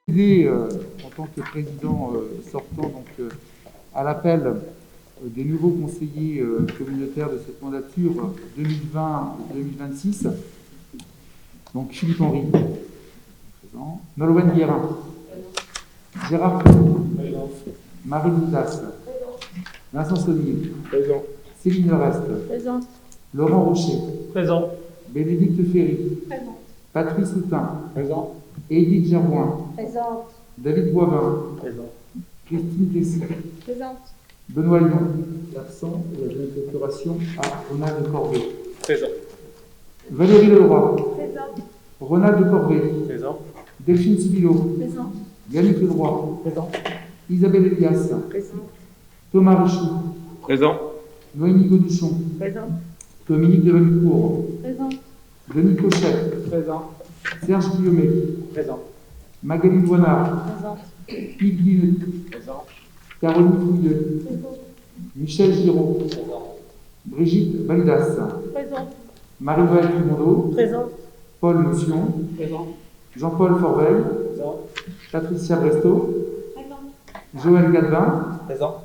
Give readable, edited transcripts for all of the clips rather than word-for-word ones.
En tant que président sortant à l'appel des nouveaux conseillers communautaires de cette mandature 2020-2026. Donc Philippe Henry, présent. Nolwenn Guérin, Gérard Clément, Marie Litas, Vincent Saunier, Présent. Céline Reste, Présent. Laurent Rocher, Présent. Bénédicte Ferry, Présent. Patrice Soutin, Présent. Edith Gerboin, Présente. David Boivin, Présent. Christine Tessy, Présente. Benoît Lyon, absent, et la procuration à Ronald Corvée. Présent. Valérie Leroy, Présente. Ronald Corvée, Présent. Delphine Sibilo, Présente. Yannick Ledroit, Présent. Isabelle Elias, Présente. Thomas Richoux, Présent. Noémie Gauduchon, Présente. Dominique de Valicourt, Présente. Denis Cochet, Présent. Serge Guillaumet, Présent. Magali Douanard, Présente. Yves Guille, Présent. Caroline Fouilleux, Présente. Michel Giraud, Présent. Brigitte Validas, Présente. Marie-Noël Dumondo, Présente. Paul Motion, Présent. Jean-Paul Forvel, Présent. Patricia Bresto, Présente. Joël Gadvin, Présent.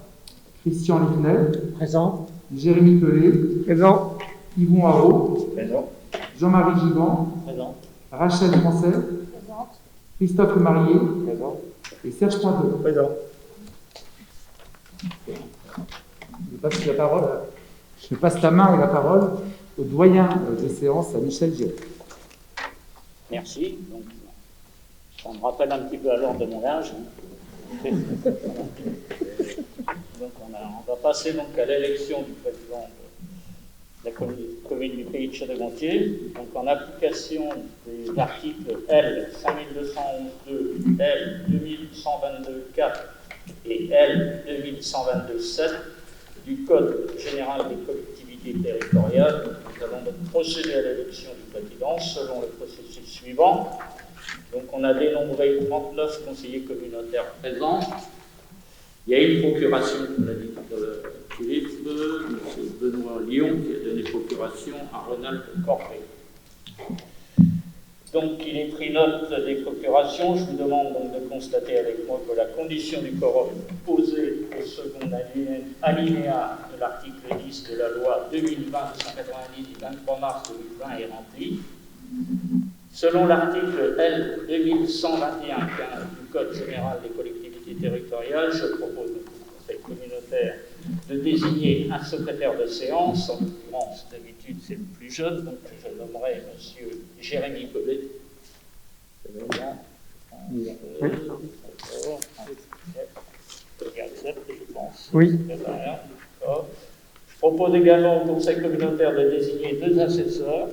Christian Livnet, Présent. Jérémy Pelé, Présent. Yvon Haro, Présent. Jean-Marie Gigant, Présent. Rachel Français, Présente. Christophe Marié Présent. et Serge Pointeux. Présent. Je passe la main et la parole au doyen des séances, à Michel Giraud. Merci. Donc, ça me rappelle un petit peu à l'ordre de mon âge. Donc, on va passer donc à l'élection du président de la commune du Pays de Château-Gontier. Donc, en application des articles L 5211-2, L 2122-4 et L 2122-7 du Code général des collectivités territoriales, nous allons donc procéder à l'élection du président selon le processus suivant. Donc on a dénombré 39 conseillers communautaires présents. Il y a une procuration, comme l'a dit tout à l'heure Philippe, M. Benoît Lyon, qui a donné procuration à Ronald Corvée. Donc il est pris note des procurations. Je vous demande donc de constater avec moi que la condition du quorum posée au second alinéa de l'article 10 de la loi 2020-290 du 23 mars 2020 est remplie. Selon l'article L 2121 du Code général des collectivités territoriales, je propose au Conseil communautaire de désigner un secrétaire de séance. En l'occurrence, d'habitude, c'est le plus jeune, donc je nommerai M. Jérémy Pelé. Oui. Je propose également au Conseil communautaire de désigner deux assesseurs,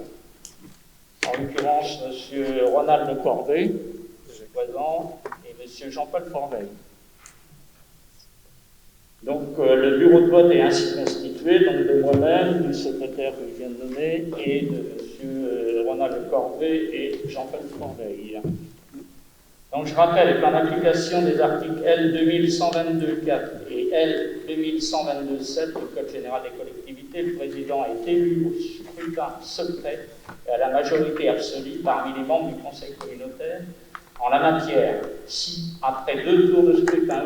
en l'occurrence M. Ronald Corvée, présent, et M. Jean-Paul Forveil. Donc le bureau de vote est ainsi constitué, donc de moi-même, du secrétaire que je viens de nommer, et de M. Ronald Corvée et Jean-Paul Forveil. Donc je rappelle qu'en application des articles L 2122-4 et L 2122-7 du Code général des collectivités, le président est élu au scrutin secret et à la majorité absolue parmi les membres du Conseil communautaire. En la matière, si après 2 tours de scrutin,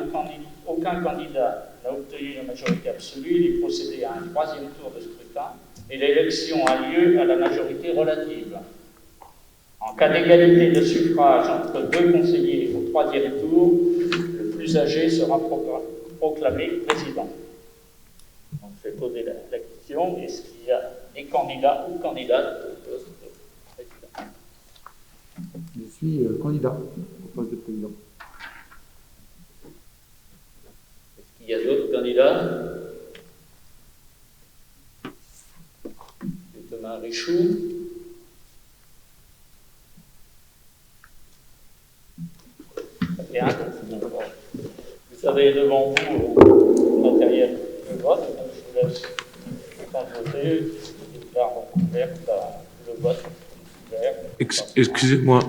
aucun candidat n'a obtenu la majorité absolue, il est procédé à un 3e tour de scrutin et l'élection a lieu à la majorité relative. En cas d'égalité de suffrage entre 2 conseillers au 3e tour, le plus âgé sera proclamé président. Donc, je vais poser la question, est-ce qu'il y a des candidats ou candidates au poste de président? Je suis candidat au poste de président. Est-ce qu'il y a d'autres candidats? Thomas Richoux. Bien. Vous avez devant vous le matériel de vote, donc je vous laisse voter. Je déclare ouverte le vote. Excusez-moi,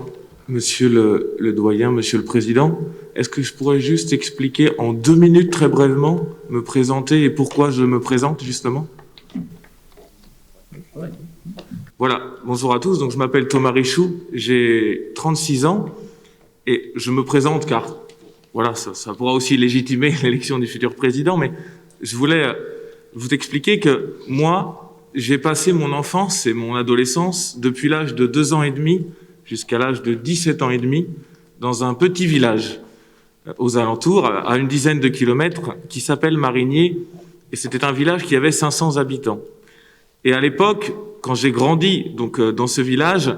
monsieur le doyen, monsieur le président, est-ce que je pourrais juste expliquer en 2 minutes très brièvement, me présenter et pourquoi je me présente justement? Voilà, bonjour à tous, donc je m'appelle Thomas Richoux, j'ai 36 ans Et je me présente car, voilà, ça pourra aussi légitimer l'élection du futur président, mais je voulais vous expliquer que moi, j'ai passé mon enfance et mon adolescence depuis l'âge de 2 ans et demi jusqu'à l'âge de 17 ans et demi dans un petit village aux alentours, à une dizaine de kilomètres, qui s'appelle Marigné, et c'était un village qui avait 500 habitants. Et à l'époque, quand j'ai grandi donc dans ce village,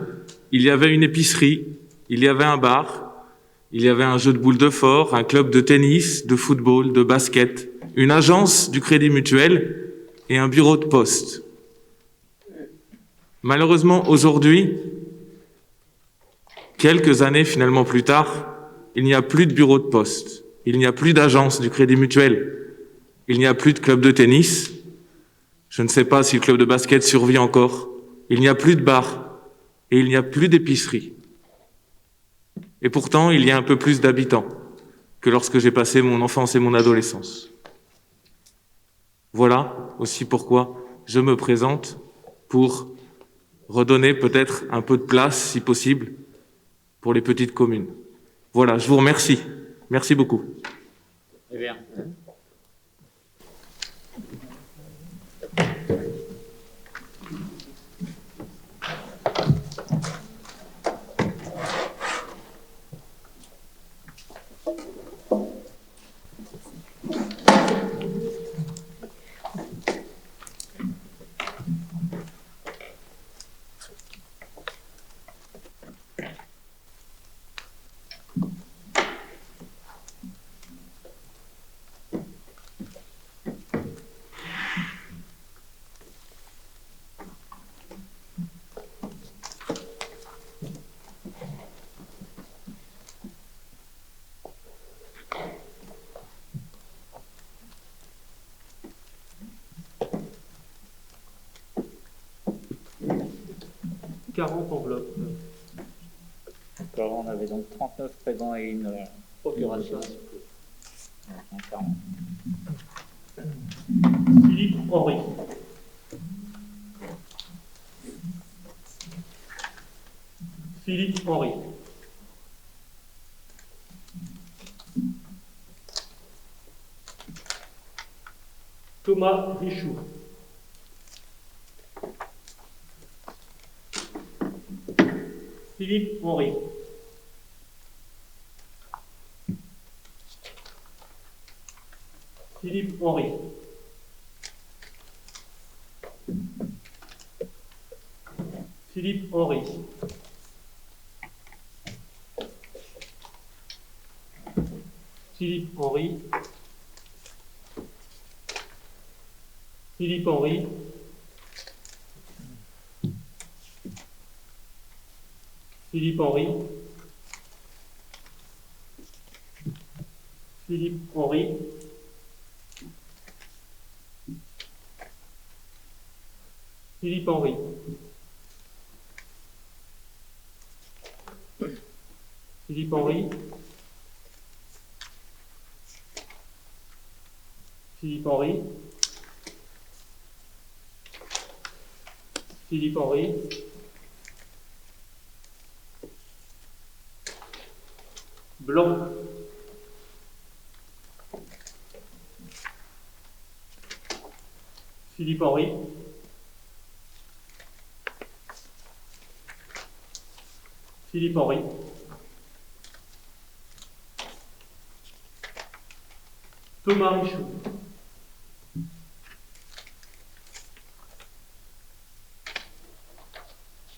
il y avait une épicerie, il y avait un bar, il y avait un jeu de boules de fort, un club de tennis, de football, de basket, une agence du Crédit Mutuel et un bureau de poste. Malheureusement, aujourd'hui, quelques années finalement plus tard, il n'y a plus de bureau de poste, il n'y a plus d'agence du Crédit Mutuel, il n'y a plus de club de tennis, je ne sais pas si le club de basket survit encore, il n'y a plus de bar et il n'y a plus d'épicerie. Et pourtant, il y a un peu plus d'habitants que lorsque j'ai passé mon enfance et mon adolescence. Voilà aussi pourquoi je me présente, pour redonner peut-être un peu de place, si possible, pour les petites communes. Voilà, je vous remercie. Merci beaucoup. Très bien. Enveloppes. D'accord, on avait donc 39 présents et une procuration. Philippe Henry. Philippe Henry. Thomas Richoux. Philippe Henry. Philippe Henry. Philippe Henry. Philippe Henry. Philippe Henry. Philippe Henry. Philippe Henry. Philippe Henry. Philippe Henry. Philippe Henry. Philippe Henry. Blanc. Philippe Henry. Philippe Henry. Thomas Richoux.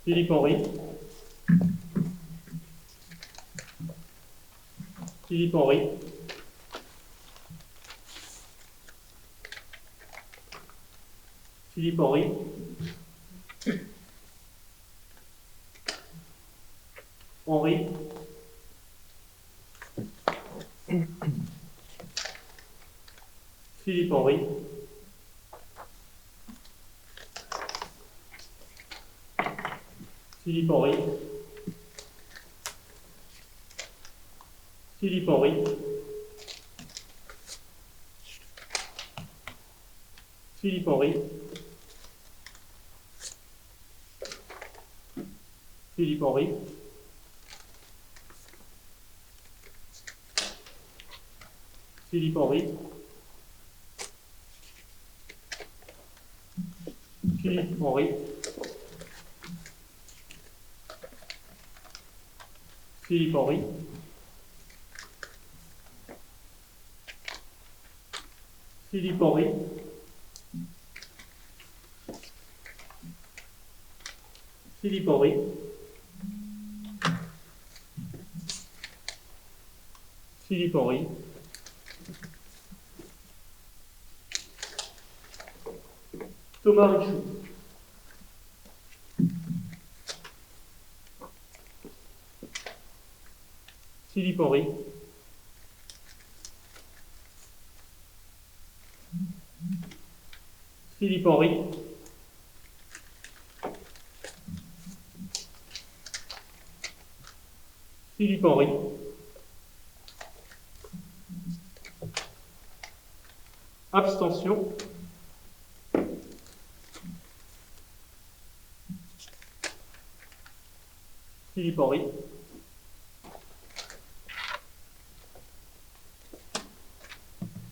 Philippe Henry. Philippe Henry. Philippe Henry. Henri. Philippe Henry. Philippe Henry. Philippe Henry. Philippe Henry. Philippe Henry. Philippe Henry. Philippe Henry. Philippe Henry. Philippe Henry. Philippe Henry. Philippe Henry. Thomas Richoux. Philippe Henry. Philippe Henry. Philippe Henry. Abstention. Philippe Henry.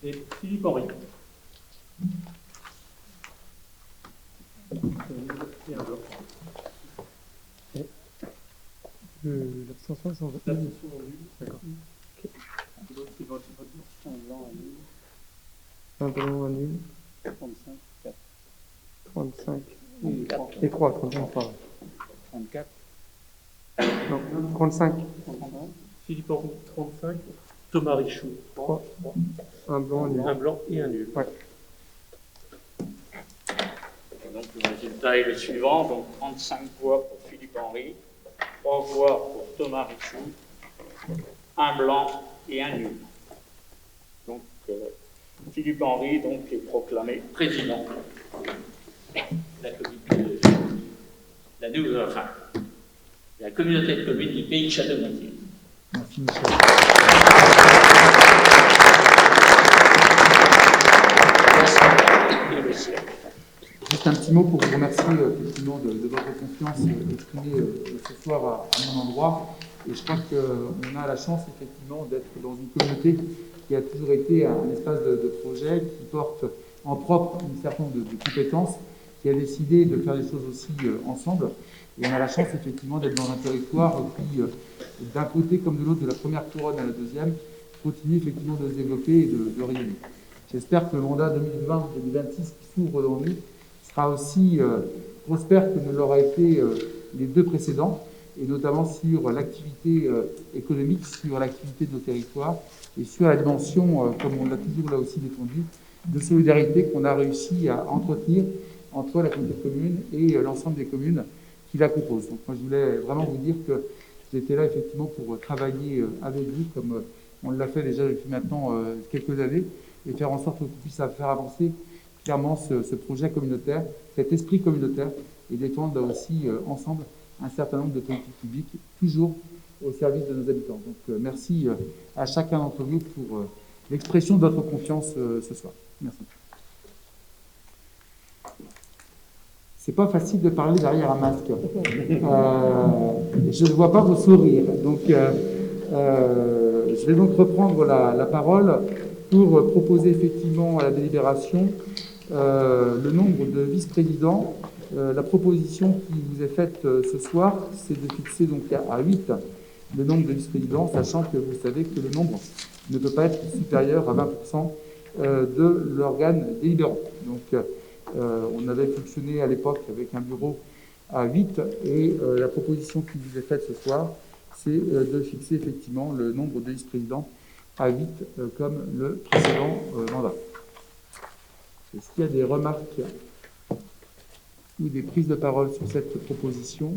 Et Philippe Henry. Et un bloc. L'abstention, c'est en vote. L'abstention en nul. D'accord. L'autre, c'est vote blanc. Un blanc, un nul. 35, 4. 35 Et 3. et 3, 35, pardon. 34. Non, 35, Philippe Henry, 35. Thomas Richoux, 3. Un blanc, un nul. un blanc et un nul. Ouais. Donc le résultat est le suivant, donc 35 voix pour Philippe Henry, 3 voix pour Thomas Richoux, un blanc et un nul. Donc Philippe Henry donc, est proclamé président de la la communauté de communes du pays de Château-Gontier. Merci Michel. Et le siège. Juste un petit mot pour vous remercier effectivement de votre confiance exprimée ce soir à mon endroit. Et je crois qu'on a la chance effectivement d'être dans une communauté qui a toujours été un espace de projet, qui porte en propre un certain nombre de compétences, qui a décidé de faire les choses aussi ensemble. Et on a la chance effectivement d'être dans un territoire qui, d'un côté comme de l'autre, de la première couronne à la deuxième, continue effectivement de se développer et de rayonner. J'espère que le mandat 2020-2026 qui s'ouvre dans nous sera aussi prospère que ne l'aura été les deux précédents, et notamment sur l'activité économique, sur l'activité de nos territoires, et sur la dimension, comme on l'a toujours là aussi défendu, de solidarité qu'on a réussi à entretenir entre la communauté de communes et l'ensemble des communes qui la composent. Donc moi je voulais vraiment vous dire que j'étais là effectivement pour travailler avec vous, comme on l'a fait déjà depuis maintenant quelques années, et faire en sorte qu'on puisse faire avancer clairement ce projet communautaire, cet esprit communautaire, et défendre aussi ensemble un certain nombre de politiques publiques, toujours au service de nos habitants. Donc merci à chacun d'entre vous pour l'expression de votre confiance ce soir. Merci. C'est pas facile de parler derrière un masque. Je ne vois pas vos sourires. Donc, je vais donc reprendre la parole pour proposer effectivement à la délibération le nombre de vice-présidents. La proposition qui vous est faite ce soir, c'est de fixer donc à 8 le nombre de vice-présidents, sachant que vous savez que le nombre ne peut pas être supérieur à 20% de l'organe délibérant. Donc, on avait fonctionné à l'époque avec un bureau à 8, et la proposition qui vous est faite ce soir, c'est de fixer effectivement le nombre de vice-présidents à 8 comme le précédent mandat. Est-ce qu'il y a des remarques ou des prises de parole sur cette proposition?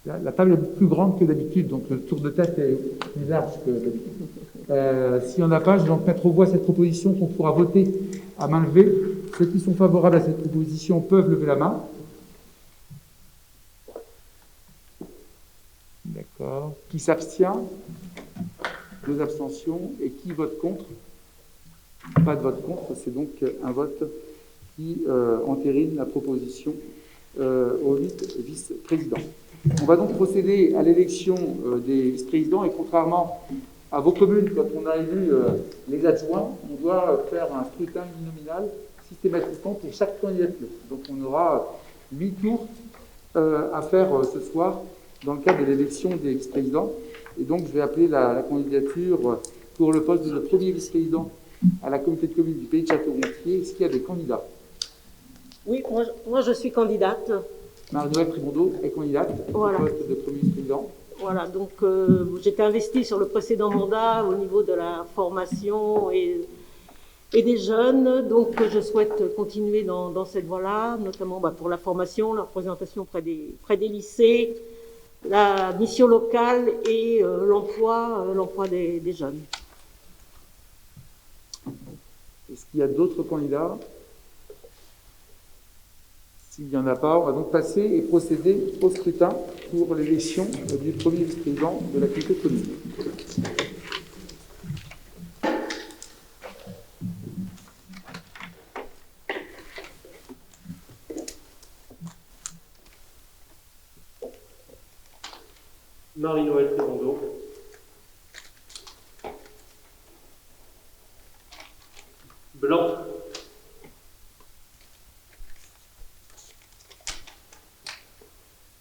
La table est plus grande que d'habitude, donc le tour de tête est plus large que d'habitude. S'il n'y en a pas, je vais donc mettre aux voix cette proposition qu'on pourra voter à main levée. Ceux qui sont favorables à cette proposition peuvent lever la main. D'accord. Qui s'abstient? 2 abstentions. Et qui vote contre? Pas de vote contre, c'est donc un vote qui entérine la proposition aux 8 vice-présidents. On va donc procéder à l'élection des vice-présidents, et contrairement À vos communes, quand on a élu les adjoints, on doit faire un scrutin uninominal systématiquement pour chaque candidature. Donc on aura 8 tours à faire ce soir dans le cadre de l'élection des vice-présidents. Et donc je vais appeler la candidature pour le poste de premier vice-président à la communauté de communes du pays de Château-Gontier. Est-ce qu'il y a des candidats? Oui, moi je suis candidate. Marie-Noëlle Tribondo est candidate Voilà. au poste de premier vice-président. Voilà, donc j'étais investie sur le précédent mandat au niveau de la formation et des jeunes, donc je souhaite continuer dans cette voie-là, notamment pour la formation, la représentation près des lycées, la mission locale et l'emploi des jeunes. Est-ce qu'il y a d'autres candidats? S'il n'y en a pas, on va donc passer et procéder au scrutin pour l'élection du premier vice-président de la communauté de communes. Marie-Noëlle Tribondo. Blanc.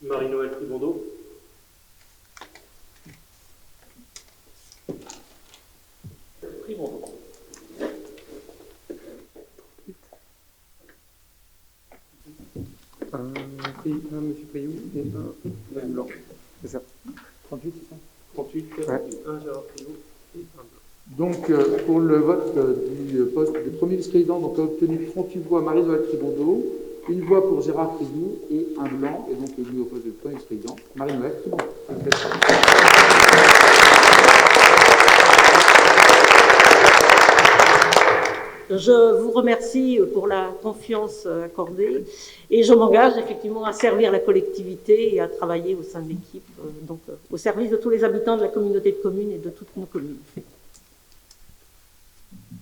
Marie-Noëlle Tribondo. Tribondo. Monsieur Priou et un blanc. C'est ça. 38, c'est ça? 38, Ouais. un Gérard Priou et un blanc. Donc, pour le vote du poste de premier vice-président, donc, a obtenu 38 voix Marie-Noëlle Tribondo, une voix pour Gérard Priou et un blanc, et donc élu au poste de premier vice-président, Marie-Noëlle Tribondo. Je vous remercie pour la confiance accordée et je m'engage effectivement à servir la collectivité et à travailler au sein de l'équipe, donc au service de tous les habitants de la communauté de communes et de toutes nos communes.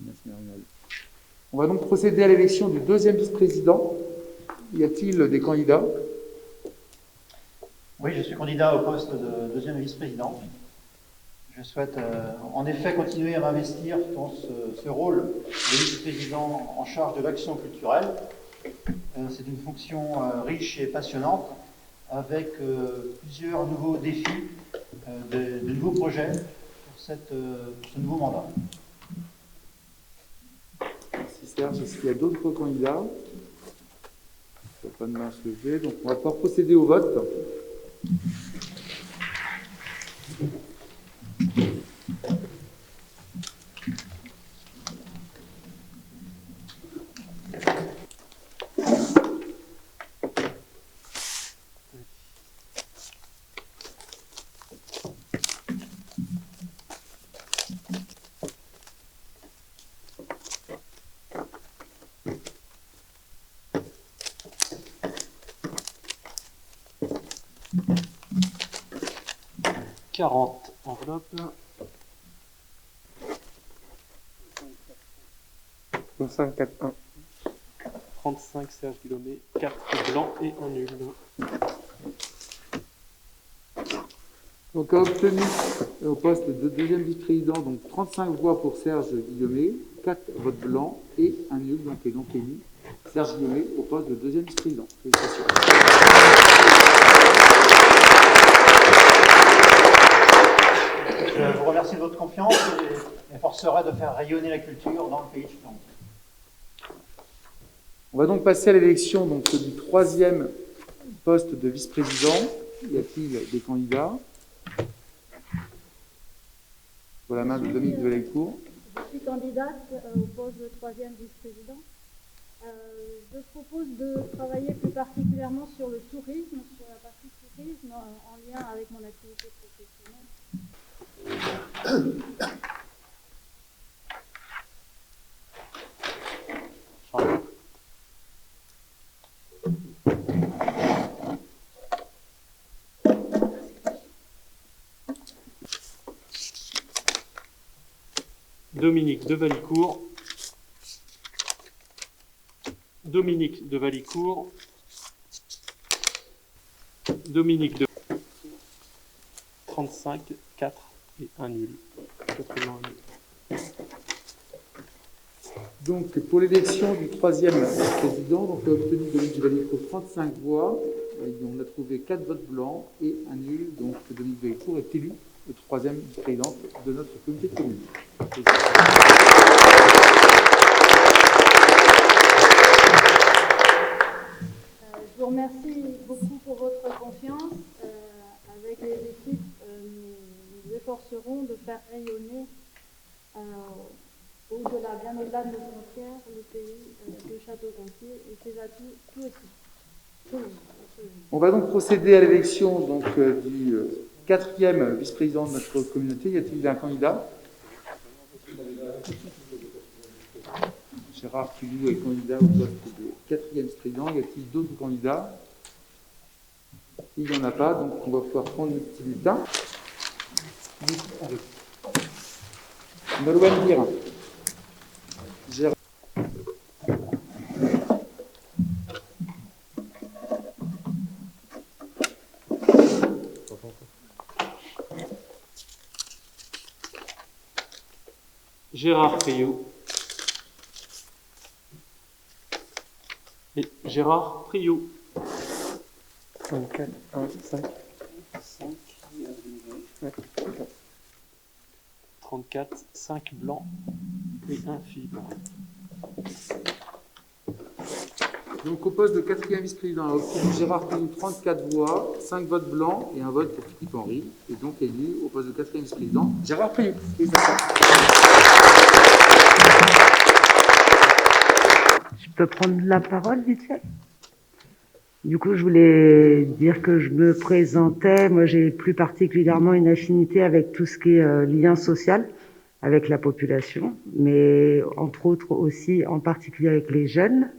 Merci, Marie-Noëlle. On va donc procéder à l'élection du deuxième vice-président. Y a-t-il des candidats? Oui, je suis candidat au poste de deuxième vice-président. Je souhaite en effet continuer à m'investir dans ce rôle de vice-président en charge de l'action culturelle. C'est une fonction riche et passionnante, avec plusieurs nouveaux défis, de nouveaux projets pour ce nouveau mandat. Merci Serge. Est-ce qu'il y a d'autres candidats? Il n'y a pas de main levée, donc on va pouvoir procéder au vote. Enveloppe. 5, 4, 1. 35 Serge Guillaumet, 4 blancs et un nul. Donc a obtenu au poste de deuxième vice-président donc 35 voix pour Serge Guillaumet, 4 votes blancs et un nul, donc est donc élu Serge Guillaumet au poste de deuxième vice-président. Félicitations. Je vous remercie de votre confiance et m'efforcerai de faire rayonner la culture dans le pays de Château-Gontier. On va donc passer à l'élection donc du troisième poste de vice-président. Y a-t-il des candidats? Pour la main de Dominique de Vallecourt. Je suis candidate au poste de troisième vice-président. Je propose de travailler plus particulièrement sur le tourisme, sur la partie tourisme, en lien avec mon activité professionnelle. Dominique de Vallecourt. Dominique de Vallecourt. Dominique de 35, 4 et 1 nul. 4 blancs. Donc, pour l'élection du troisième président, donc, on a obtenu Dominique Valicourt 35 voix. Et on a trouvé 4 votes blancs et un nul. Donc, Dominique Valicourt est élu le troisième président de notre comité de communes. Je vous remercie beaucoup pour votre confiance. Avec les équipes, nous efforcerons de faire rayonner au-delà, bien au-delà de nos frontières, le pays de Château-Gontier et ses atouts, tout aussi. On va donc procéder à l'élection du quatrième vice-président de notre communauté. Y a-t-il un candidat? Gérard Puyou est candidat au poste de quatrième vice-président. Y a-t-il d'autres candidats? Il n'y en a pas, donc on va pouvoir prendre le petit bulletin. Nolwenn Guérin. Gérard. Gérard Priou. Et Gérard Priou. 24, 1, 5. 5. 34, 5 blancs et 1 Philippe. Donc au poste de quatrième vice-président, on a obtenu Gérard Puyou 34 voix, 5 votes blancs et un vote pour Philippe Henry. Et donc élu au poste de quatrième vice-président, Gérard Puyou. Je peux prendre la parole vite fait? Du coup, je voulais dire que je me présentais. Moi, j'ai plus particulièrement une affinité avec tout ce qui est lien social avec la population, mais entre autres aussi en particulier avec les jeunes.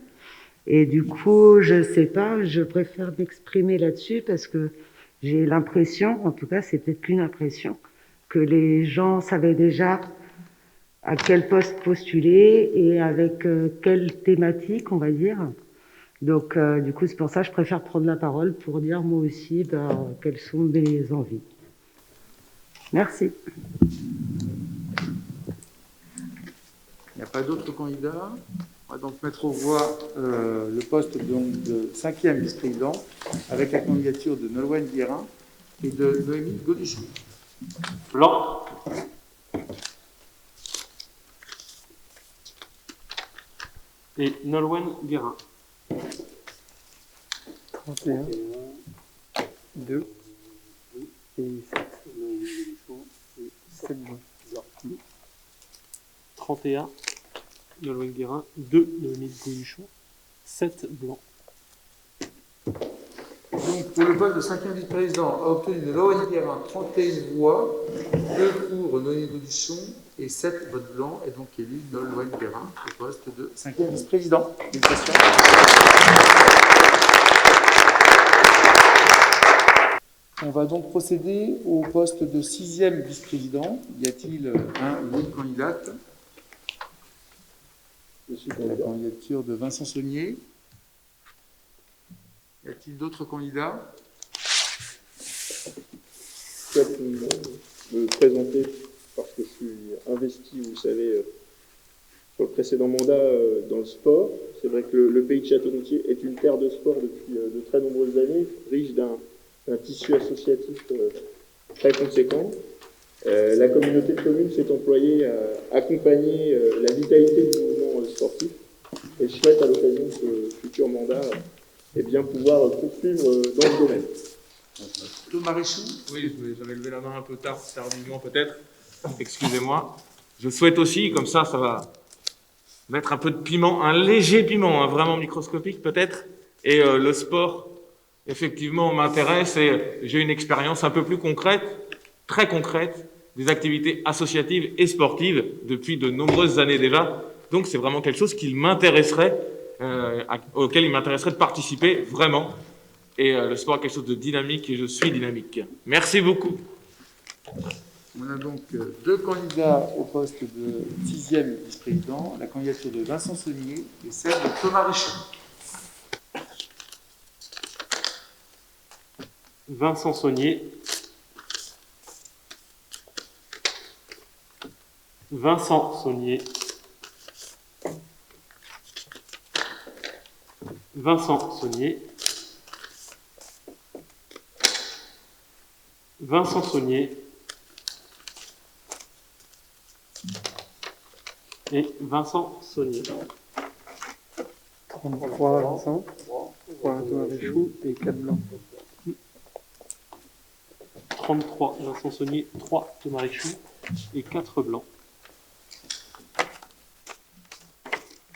Et du coup, je sais pas, je préfère m'exprimer là-dessus parce que j'ai l'impression, en tout cas, c'est peut-être qu'une impression, que les gens savaient déjà à quel poste postuler et avec quelle thématique, on va dire. Donc, du coup, c'est pour ça que je préfère prendre la parole pour dire moi aussi quelles sont mes envies. Merci. Il n'y a pas d'autres candidats. On va donc mettre aux voix le poste de cinquième vice-président avec la candidature de Nolwenn Guérin et de Noémie Gauduchon. Blanc. Et Nolwenn Guérin. 31, 2 et 7 blancs. 31, Nolwenn Guérin. 2, Noémie Gauduchon. 7 blancs. Donc, pour le poste de cinquième vice-président, a obtenu de Nolwenn Guérin 31 voix, 2 pour Noémie Gauduchon et 7 votes blancs, et donc élu Nolwenn Guérin au poste de cinquième vice-président. Félicitations. On va donc procéder au poste de sixième vice-président. Y a-t-il un ou une candidate? La candidature de Vincent Saunier. Y a-t-il d'autres candidats? Je souhaite me présenter parce que je suis investi, vous savez, sur le précédent mandat dans le sport. C'est vrai que le pays de Château-Gontier est une terre de sport depuis de très nombreuses années, riche d'un tissu associatif très conséquent. La communauté de communes s'est employée à accompagner la vitalité du mouvement sportif et je souhaite à l'occasion de ce futur mandat bien pouvoir poursuivre dans ce domaine. Thomas Richoux. Oui, j'avais levé la main un peu tardivement peut-être. Excusez-moi. Je souhaite aussi, comme ça va mettre un peu de piment, un léger piment, hein, vraiment microscopique peut-être. Et le sport, effectivement, m'intéresse et j'ai une expérience un peu plus concrète, très concrète, des activités associatives et sportives depuis de nombreuses années déjà. Donc c'est vraiment quelque chose qui m'intéresserait, auquel il m'intéresserait de participer vraiment. Et le sport est quelque chose de dynamique et je suis dynamique. Merci beaucoup. On a donc deux candidats au poste de sixième vice-président, la candidature de Vincent Saunier et celle de Thomas Richoux. Vincent Saunier. Vincent Saunier. Vincent Saunier. Vincent Saunier. Et Vincent Saunier. 33 Vincent, 3 Thomas Richoux et 4 blancs. 33 Vincent Saunier, 3 Thomas Richoux et 4 blancs.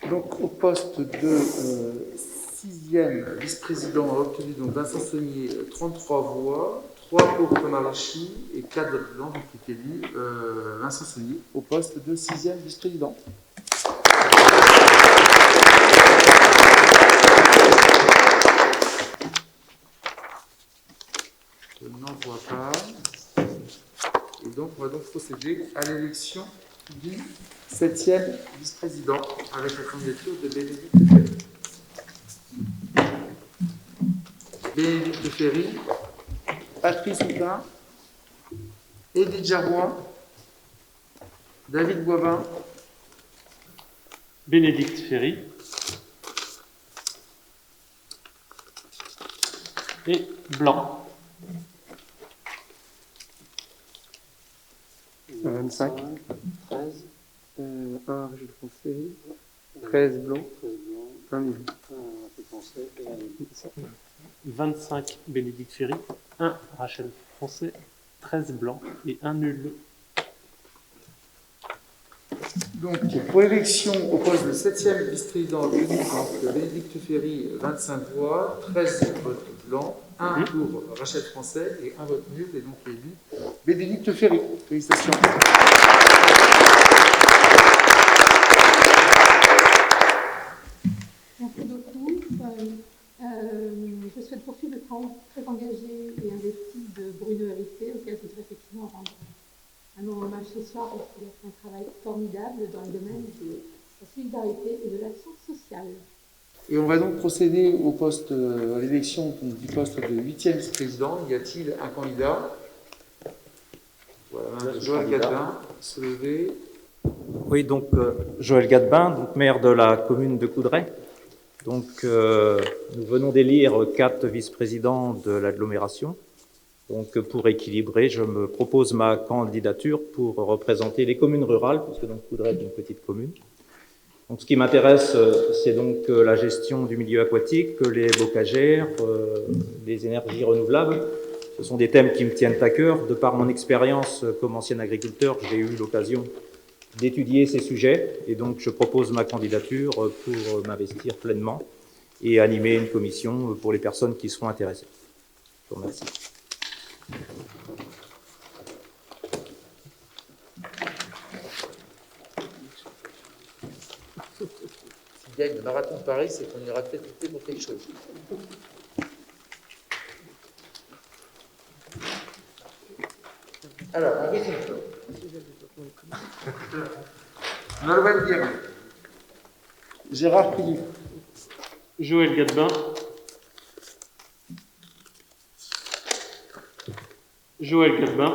Donc, au poste de sixième vice-président, on a obtenu donc Vincent Saunier, 33 voix, 3 pour Thomas Richoux et 4 votes blancs, donc qui est élu Vincent Saunier au poste de sixième vice-président. Je n'en vois pas. Et donc, on va donc procéder à l'élection du septième vice-président avec la candidature de Bénédicte Ferry. Bénédicte Ferry, Patrice Houtin, Edith Jaroin, David Boivin, Bénédicte Ferry et blanc. 25, 13, 1 Rachel Français, 13 blancs, 1 nul. 25 Bénédicte Ferry, 1 Rachel Français, 13 blancs et 1 nul. Donc, pour l'élection au poste de 7e vice-président, obtenu donc Bénédicte Ferry, 25 voix, 13 votes blancs, 1 pour Rachel Français et 1 vote nul, et donc élu Bénédicte Ferry. Félicitations. Merci beaucoup. Je souhaite poursuivre le travail très engagé et investi de Bruno Héritier, auquel je voudrais effectivement rendre un hommage ce soir parce qu'il a fait un travail formidable dans le domaine de la solidarité et de l'action sociale. Et on va donc procéder au poste, à l'élection du poste de 8e vice-président. Y a-t-il un candidat? Voilà, Joël Gadebin, se lever. Oui, donc Joël Gadebin, donc maire de la commune de Coudray. Donc nous venons d'élire 4 vice-présidents de l'agglomération. Donc pour équilibrer, je me propose ma candidature pour représenter les communes rurales, puisque donc Coudray est une petite commune. Donc ce qui m'intéresse, c'est donc la gestion du milieu aquatique, les bocagères, les énergies renouvelables. Ce sont des thèmes qui me tiennent à cœur. De par mon expérience comme ancien agriculteur, j'ai eu l'occasion d'étudier ces sujets et donc je propose ma candidature pour m'investir pleinement et animer une commission pour les personnes qui seront intéressées. Je vous remercie. S'il gagne le marathon de Paris, c'est qu'on ira peut-être lutter pour quelque chose. Alors, on rythme. Nolwenn Guérin, Gérard Pillou, Joël Gadebin, Joël Gadebin,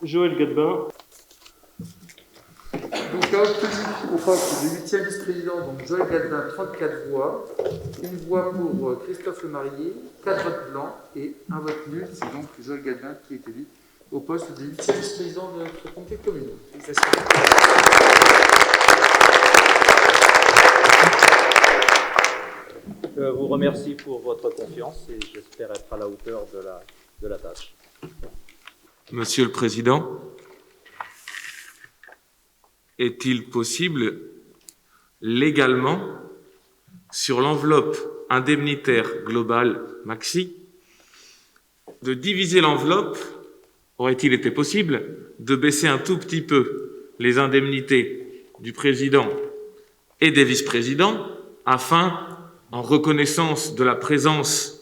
Joël Gadebin. Donc, a obtenu au poste de 8e vice-président, donc Joël Gadebin, 34 voix, 1 voix pour Christophe Lemarié, 4 votes blancs et 1 vote nul. C'est donc Joël Gadebin qui est élu au poste de 8e vice-président de notre comité de commune. Félicitations. Je vous remercie pour votre confiance et j'espère être à la hauteur de la tâche. Monsieur le Président, est-il possible légalement, sur l'enveloppe indemnitaire globale maxi, de diviser l'enveloppe? Aurait-il été possible de baisser un tout petit peu les indemnités du président et des vice-présidents afin, en reconnaissance de la présence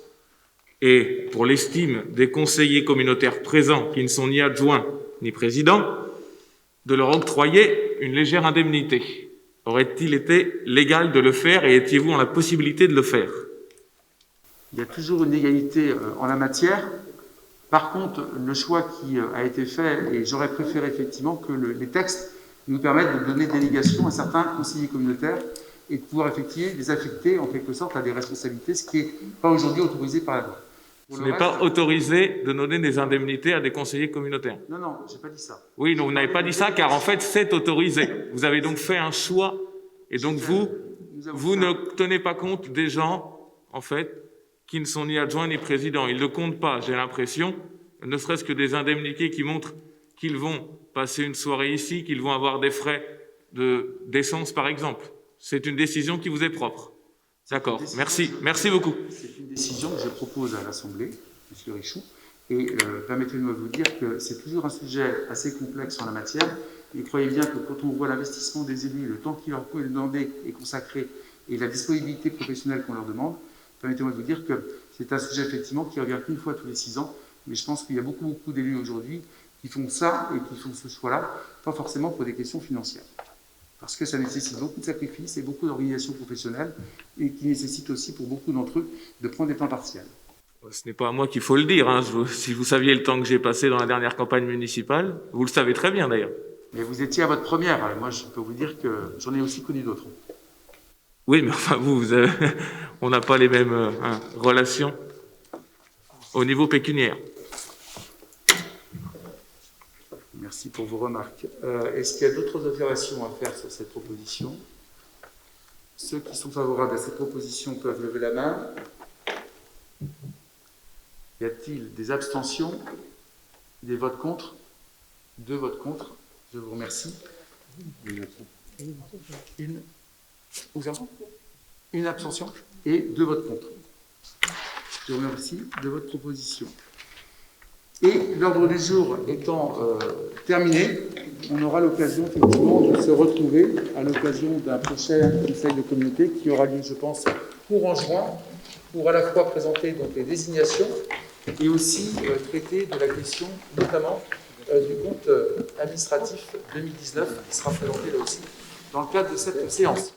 et pour l'estime des conseillers communautaires présents qui ne sont ni adjoints ni présidents, de leur octroyer une légère indemnité? Aurait-il été légal de le faire et étiez-vous en la possibilité de le faire? Il y a toujours une égalité en la matière. Par contre, le choix qui a été fait, et j'aurais préféré effectivement que les textes nous permettent de donner délégation à certains conseillers communautaires et de pouvoir les affecter en quelque sorte à des responsabilités, ce qui n'est pas aujourd'hui autorisé par la loi. Ce n'est pas autorisé de donner des indemnités à des conseillers communautaires. Non, non, je n'ai pas dit ça. Oui, non, vous n'avez pas dit ça, car en fait, c'est autorisé. Vous avez donc fait un choix, et donc vous ne tenez pas compte des gens, en fait, qui ne sont ni adjoints ni présidents. Ils ne comptent pas, j'ai l'impression, ne serait-ce que des indemnités qui montrent qu'ils vont passer une soirée ici, qu'ils vont avoir des frais d'essence, par exemple. C'est une décision qui vous est propre. D'accord, merci. Merci beaucoup. C'est une décision que je propose à l'Assemblée, M. Richoux, et permettez-moi de vous dire que c'est toujours un sujet assez complexe en la matière, et croyez bien que quand on voit l'investissement des élus, le temps qu'il leur faut demander est consacré, et la disponibilité professionnelle qu'on leur demande, permettez-moi de vous dire que c'est un sujet effectivement qui revient qu'une fois tous les 6 ans, mais je pense qu'il y a beaucoup d'élus aujourd'hui qui font ça et qui font ce choix-là, pas forcément pour des questions financières. Parce que ça nécessite beaucoup de sacrifices et beaucoup d'organisations professionnelles et qui nécessite aussi pour beaucoup d'entre eux de prendre des temps partiels. Ce n'est pas à moi qu'il faut le dire. Hein. Si vous saviez le temps que j'ai passé dans la dernière campagne municipale, vous le savez très bien d'ailleurs. Mais vous étiez à votre première. Alors moi, je peux vous dire que j'en ai aussi connu d'autres. Oui, mais enfin, on n'a pas les mêmes relations au niveau pécuniaire. Merci pour vos remarques. Est-ce qu'il y a d'autres observations à faire sur cette proposition? Ceux qui sont favorables à cette proposition peuvent lever la main. Y a-t-il des abstentions? Des votes contre? 2 votes contre. Je vous remercie. Une abstention et 2 votes contre. Je vous remercie de votre proposition. Et l'ordre du jour étant terminé, on aura l'occasion effectivement de se retrouver à l'occasion d'un prochain conseil de communauté qui aura lieu, je pense, courant juin, pour à la fois présenter donc les désignations et aussi traiter de la question notamment du compte administratif 2019 qui sera présenté là aussi dans le cadre de cette séance.